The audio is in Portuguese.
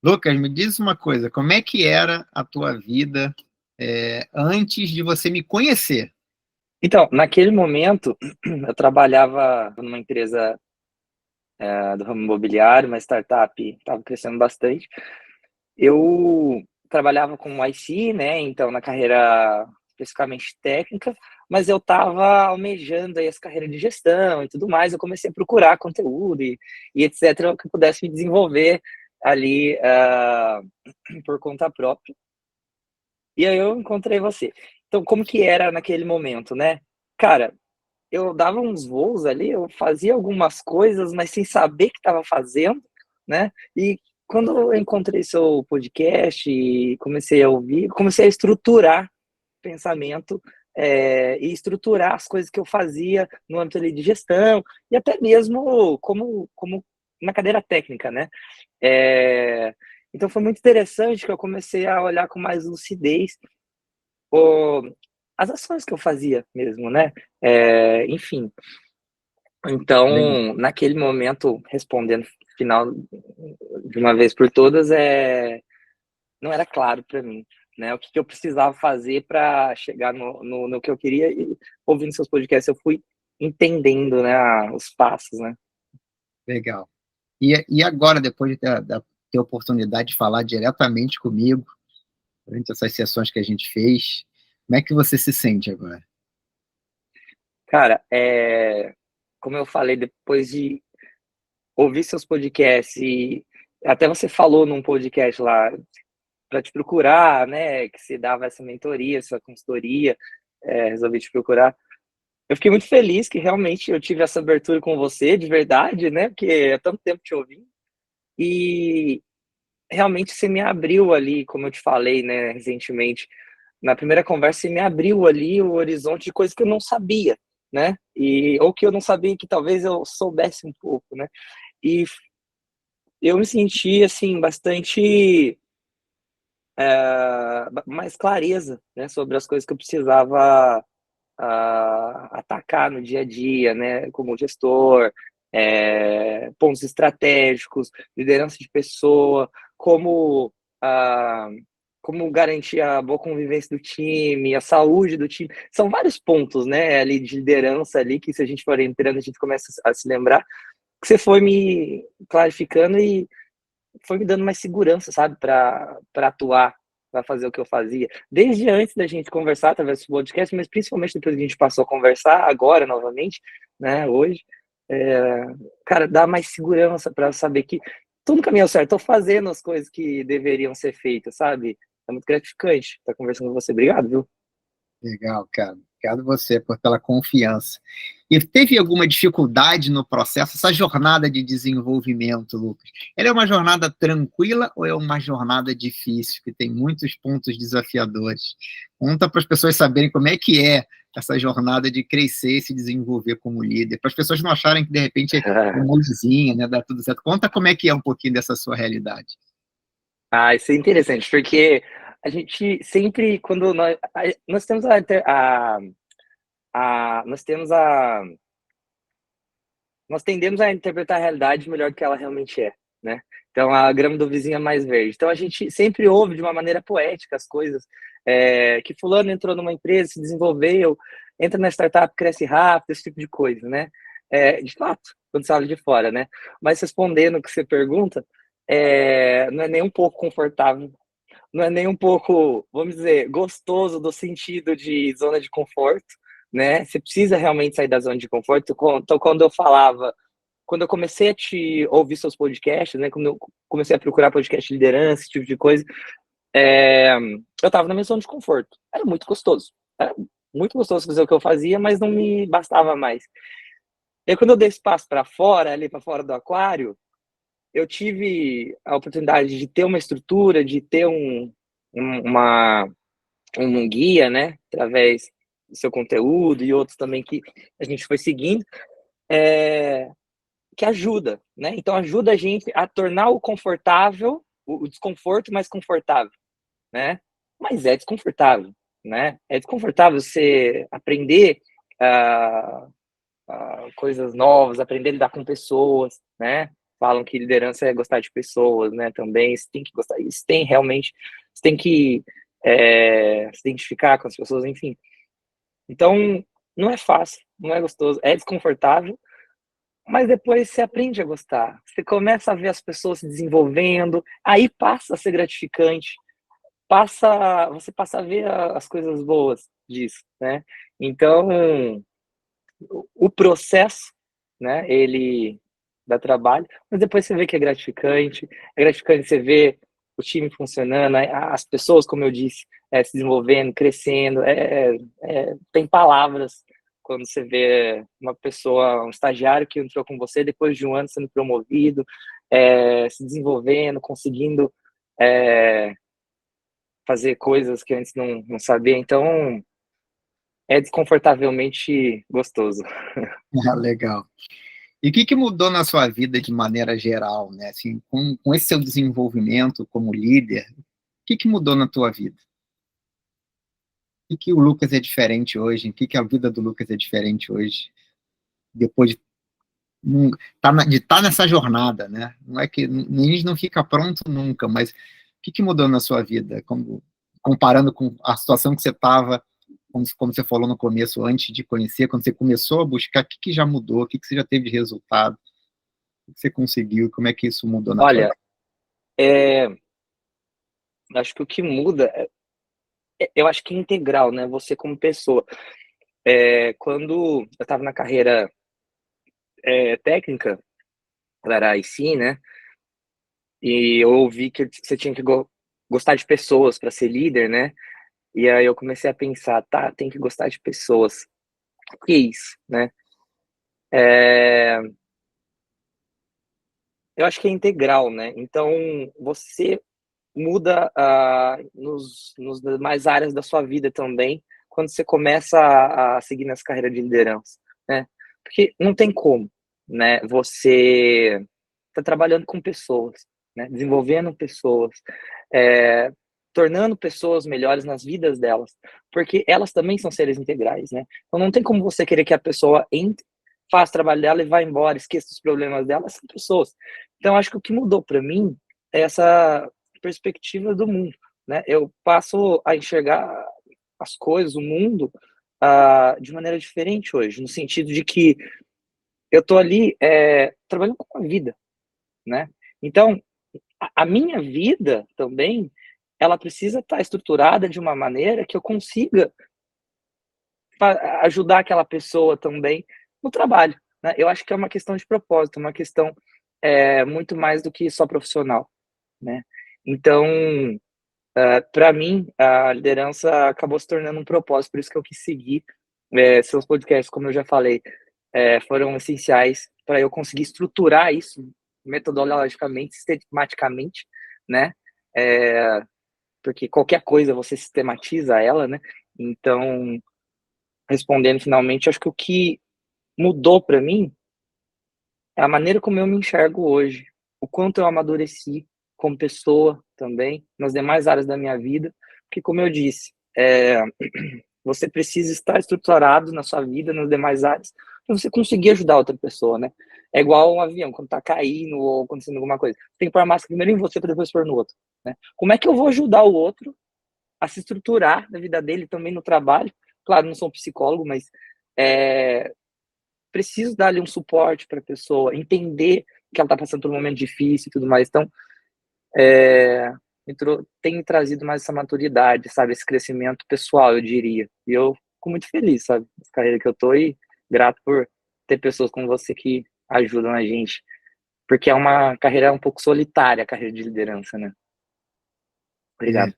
Lucas, me diz uma coisa, como é que era a tua vida antes de você me conhecer? Então, naquele momento, eu trabalhava numa empresa do ramo imobiliário, uma startup, estava crescendo bastante. Eu trabalhava com IC, né? Então, na carreira especificamente técnica, mas eu estava almejando aí essa carreira de gestão e tudo mais. Eu comecei a procurar conteúdo e etc., que eu pudesse me desenvolver ali por conta própria. E aí eu encontrei você. Então, como que era naquele momento, né? Cara, eu dava uns voos ali, eu fazia algumas coisas, mas sem saber que estava fazendo, né? E quando eu encontrei seu podcast e comecei a ouvir, comecei a estruturar pensamento e estruturar as coisas que eu fazia no âmbito ali de gestão e até mesmo como na cadeira técnica, né? É, então foi muito interessante que eu comecei a olhar com mais lucidez o, as ações que eu fazia mesmo, né? Enfim, Legal. então, naquele momento, respondendo final de uma vez por todas, não era claro para mim, né? O que, que eu precisava fazer para chegar no que eu queria e ouvindo seus podcasts eu fui entendendo, né, os passos, né? Legal. E agora, depois de ter a oportunidade de falar diretamente comigo, durante essas sessões que a gente fez, como é que você se sente agora? Cara, como eu falei, depois de ouvir seus podcasts e até você falou num podcast lá para te procurar, né, que você dava essa mentoria, essa consultoria, resolvi te procurar. Eu fiquei muito feliz que realmente eu tive essa abertura com você, de verdade, né, porque há tanto tempo te ouvindo, e realmente você me abriu ali, como eu te falei, né, recentemente, na primeira conversa você me abriu ali o horizonte de coisas que eu não sabia, né, ou que eu não sabia que talvez eu soubesse um pouco, né, e eu me senti, assim, bastante mais clareza, né, sobre as coisas que eu precisava atacar no dia a dia, né, como gestor, pontos estratégicos, liderança de pessoa, como ah, como garantir a boa convivência do time, a saúde do time. São vários pontos, né, ali de liderança ali que se a gente for entrando a gente começa a se lembrar que você foi me clarificando e foi me dando mais segurança, sabe, para atuar, para fazer o que eu fazia. Desde antes da gente conversar através do podcast, mas principalmente depois que a gente passou a conversar, agora novamente, né, hoje, é, cara, dá mais segurança para saber que tô no caminho certo, tô fazendo as coisas que deveriam ser feitas, sabe? É muito gratificante estar conversando com você. Obrigado, viu? Legal, cara. Obrigado você pela confiança. E teve alguma dificuldade no processo, essa jornada de desenvolvimento, Lucas? Ela é uma jornada tranquila ou é uma jornada difícil, que tem muitos pontos desafiadores? Conta para as pessoas saberem como é que é essa jornada de crescer e se desenvolver como líder, para as pessoas não acharem que, de repente, é molezinha, né, dá tudo certo. Conta como é que é um pouquinho dessa sua realidade. Isso é interessante, porque a gente sempre, quando nós temos nós temos nós tendemos a interpretar a realidade melhor do que ela realmente é, né? Então, a grama do vizinho é mais verde. Então, a gente sempre ouve de uma maneira poética as coisas, que fulano entrou numa empresa, se desenvolveu, entra na startup, cresce rápido, esse tipo de coisa, né? De fato, quando você olha de fora, né? Mas respondendo o que você pergunta, não é nem um pouco confortável, não é nem um pouco, vamos dizer, gostoso do sentido de zona de conforto, né? Você precisa realmente sair da zona de conforto. Então, quando eu comecei a te ouvir seus podcasts, né? Quando eu comecei a procurar podcast de liderança, esse tipo de coisa, eu estava na minha zona de conforto. Era muito gostoso. Era muito gostoso fazer o que eu fazia, mas não me bastava mais. E aí, quando eu dei espaço para fora, ali para fora do aquário, eu tive a oportunidade de ter uma estrutura, de ter uma um guia, né, através do seu conteúdo e outros também que a gente foi seguindo, é, que ajuda, né? Então ajuda a gente a tornar o confortável, o desconforto mais confortável, né? Mas é desconfortável, né? É desconfortável você aprender coisas novas, aprender a lidar com pessoas, né? falam que liderança é gostar de pessoas, né? Também você tem que gostar, isso tem realmente, você tem que se identificar com as pessoas, enfim. Então, não é fácil, não é gostoso, é desconfortável, mas depois você aprende a gostar. Você começa a ver as pessoas se desenvolvendo, aí passa a ser gratificante, você passa a ver as coisas boas disso, né? Então, o processo, né, ele dá trabalho, mas depois você vê que é gratificante você ver o time funcionando, né, as pessoas, como eu disse, se desenvolvendo, crescendo, tem palavras quando você vê uma pessoa, um estagiário que entrou com você depois de um ano sendo promovido, se desenvolvendo, conseguindo fazer coisas que antes não sabia, então é desconfortavelmente gostoso. Ah, legal. E o que que mudou na sua vida de maneira geral, né? Assim, com esse seu desenvolvimento como líder, o que que mudou na tua vida? O que que o Lucas é diferente hoje? O que que a vida do Lucas é diferente hoje? Depois de estar nessa jornada, né? Não é que a gente não fica pronto nunca, mas o que que mudou na sua vida? Comparando com a situação que você estava, como você falou no começo, antes de conhecer, quando você começou a buscar, o que que já mudou? O que que você já teve de resultado? O que você conseguiu? Como é que isso mudou na tua vida? Olha, acho que o que muda, eu acho que é integral, né? Você como pessoa. Quando eu estava na carreira técnica, eu era IC, né? E eu ouvi que você tinha que gostar de pessoas para ser líder, né? E aí eu comecei a pensar, tá, tem que gostar de pessoas. O que é isso, né? É, eu acho que é integral, né? Então, você muda nos demais áreas da sua vida também, quando você começa a seguir nessa carreira de liderança, né? Porque não tem como, né? Você está trabalhando com pessoas, né? Desenvolvendo pessoas, é, tornando pessoas melhores nas vidas delas, porque elas também são seres integrais, né? Então não tem como você querer que a pessoa entre, faça o trabalho dela e vá embora, esqueça os problemas dela, são pessoas. Então acho que o que mudou para mim é essa perspectiva do mundo, né? Eu passo a enxergar as coisas, o mundo, de maneira diferente hoje, no sentido de que eu tô ali trabalhando com a vida, né? Então, a minha vida também, ela precisa estar estruturada de uma maneira que eu consiga ajudar aquela pessoa também no trabalho, né? Eu acho que é uma questão de propósito, uma questão muito mais do que só profissional, né? Então, para mim, a liderança acabou se tornando um propósito, por isso que eu quis seguir. Seus podcasts, como eu já falei, foram essenciais para eu conseguir estruturar isso metodologicamente, sistematicamente, né? É, porque qualquer coisa você sistematiza ela, né? Então, respondendo finalmente, acho que o que mudou para mim é a maneira como eu me enxergo hoje, o quanto eu amadureci como pessoa também, nas demais áreas da minha vida, porque, como eu disse, você precisa estar estruturado na sua vida, nas demais áreas, para você conseguir ajudar outra pessoa, né? É igual um avião, quando tá caindo ou acontecendo alguma coisa. Você tem que pôr a máscara primeiro em você para depois pôr no outro, né? Como é que eu vou ajudar o outro a se estruturar na vida dele, também no trabalho? Claro, não sou um psicólogo, mas é, preciso dar ali um suporte para a pessoa, entender que ela está passando por um momento difícil e tudo mais. Então, tem me trazido mais essa maturidade, sabe? Esse crescimento pessoal, eu diria. E eu fico muito feliz, sabe? Nessa carreira que eu tô e grato por ter pessoas como você que ajudam a gente. Porque é uma carreira um pouco solitária, a carreira de liderança, né? É, Obrigado.